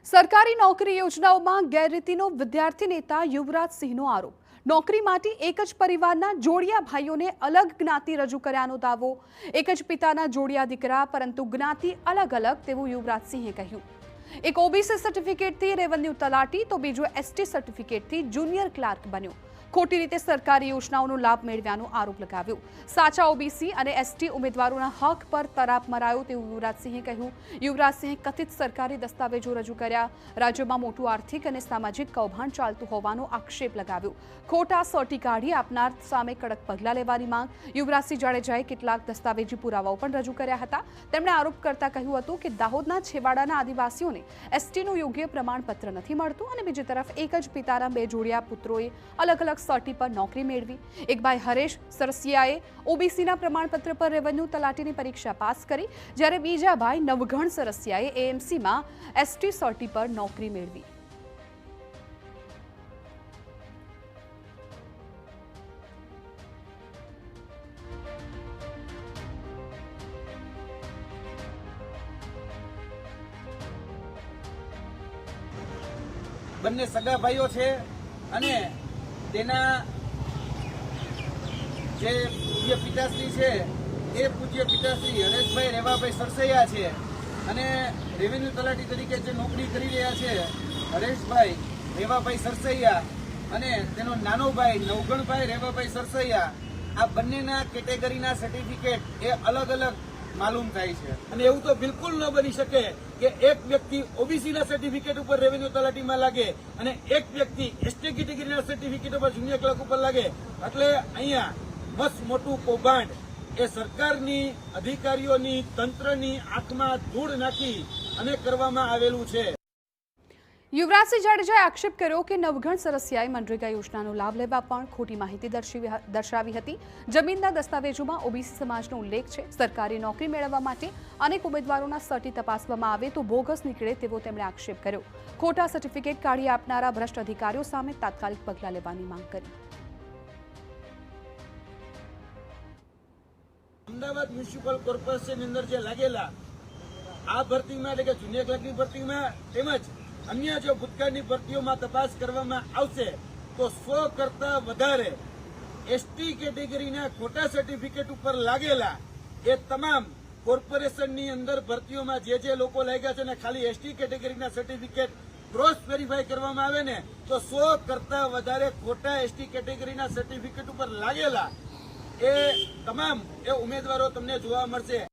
સરકારી નોકરી યોજનાઓમાં ગેરરીતિનો વિદ્યાર્થી નેતા યુવરાજસિંહનો આરોપ। નોકરી માટે એક જ પરિવારના જોડિયા ભાઈઓને અલગ જ્ઞાતિ રજૂ કર્યાનો દાવો। એક જ પિતાના જોડિયા દીકરા પરંતુ જ્ઞાતિ અલગ અલગ તેવું યુવરાજસિંહે કહ્યું। એક ઓબીસી સર્ટિફિકેટથી રેવન્યુ તલાટી તો બીજો એસટી સર્ટિફિકેટથી જુનિયર ક્લાર્ક બન્યો। ખોટી રીતે સરકારી યોજનાઓનો લાભ મેળવ્યાનો આરોપ લગાવ્યો। સાચા ઓબીસી અને એસટી ઉમેદવારોના હક પર તરાપ મરાયો તેવું યુવરાજસિંહે કહ્યું। યુવરાજસિંહે કથિત સરકારી દસ્તાવેજો રજૂ કર્યા। રાજ્યમાં મોટું આર્થિક અને સામાજિક કૌભાંડ ચાલતું હોવાનો આક્ષેપ લગાવ્યો। ખોટા સર્ટી કાઢી આપનાર સામે કડક પગલાં લેવાની માંગ। યુવરાજસિંહ જાડેજાએ કેટલાક દસ્તાવેજી પુરાવાઓ પણ રજૂ કર્યા હતા। તેમણે આરોપ કરતા કહ્યું હતું કે દાહોદના છેવાડાના આદિવાસીઓને એસટીનું યોગ્ય પ્રમાણપત્ર નથી મળતું અને બીજી તરફ એક જ પિતાના બે જોડિયા પુત્રોએ અલગ અલગ સર્ટી પર નોકરી મેળવી। એક ભાઈ હરેશ સરસિયાએ ઓબીસીના પ્રમાણપત્ર પર રેવન્યુ તલાટીની પરીક્ષા પાસ કરી, જ્યારે બીજા ભાઈ નવઘણ સરસિયાએ એએમસીમાં એસટી સર્ટી પર નોકરી મેળવી। બંને સગા ભાઈઓ છે અને તેના જે પૂજ્ય પિતાશ્રી છે એ પૂજ્ય પિતાશ્રી હરેશભાઈ રેવાભાઈ સરસૈયા છે અને રેવન્યુ તલાટી તરીકે જે નોકરી કરી રહ્યા છે હરેશભાઈ રેવાભાઈ સરસૈયા અને તેનો નાનો ભાઈ નવગણભાઈ રેવાભાઈ સરસૈયા, આ બંનેના કેટેગરીના સર્ટિફિકેટ એ અલગ અલગ માલુમ થાય છે અને એવું તો બિલકુલ ન બની શકે કે એક વ્યક્તિ ઓબીસીના સર્ટિફિકેટ ઉપર રેવન્યુ તલાટીમાં લાગે અને એક વ્યક્તિ એસટી કેટેગરીના સર્ટિફિકેટ ઉપર જુનિયર ક્લર્ક ઉપર લાગે। એટલે અહીંયા મસ્ત મોટું કૌભાંડ એ સરકારની અધિકારીઓની તંત્રની આંખમાં ધૂળ નાખી અને કરવામાં આવેલું છે। યુવરાજસિંહ જાડેજાએ આક્ષેપ કર્યો કે નવઘણ સરસિયાએ મનરેગા યોજનાનો લાભ લેવા પણ ખોટી માહિતી દર્શાવી હતી। જમીનના દસ્તાવેજોમાં ઓબીસી સમાજનો ઉલ્લેખ છે। સરકારી નોકરી મેળવવા માટે અનેક ઉમેદવારોના સર્ટી તપાસવામાં આવે તો બોગસ નીકળે તેવો તેમણે આક્ષેપ કર્યો। ખોટા સર્ટિફિકેટ કાઢી આપનારા ભ્રષ્ટ અધિકારીઓ સામે તાત્કાલિક પગલાં લેવાની માંગ કરી। અમદાવાદ મ્યુનિસિપલ કોર્પોરેશન અંદર જે લાગેલા આ ભરતીમાં એટલે કે જુનિયર ક્લર્કની ભરતીમાં તેમજ અન્ય જો ભૂતકાળની ભરતીઓમાં તપાસ કરવામાં આવશે તો 100 કરતા વધારે એસટી કેટેગરીના ખોટા સર્ટિફિકેટ ઉપર લાગેલા એ તમામ કોર્પોરેશનની અંદર ભરતીઓમાં જે લોકો લાગ્યા છે ને ખાલી એસટી કેટેગરીના સર્ટિફિકેટ ક્રોસ વેરીફાઈ કરવામાં આવે ને તો 100 કરતા વધારે ખોટા એસટી કેટેગરીના સર્ટિફિકેટ ઉપર લાગેલા એ તમામ ઉમેદવારો તમને જોવા મળશે।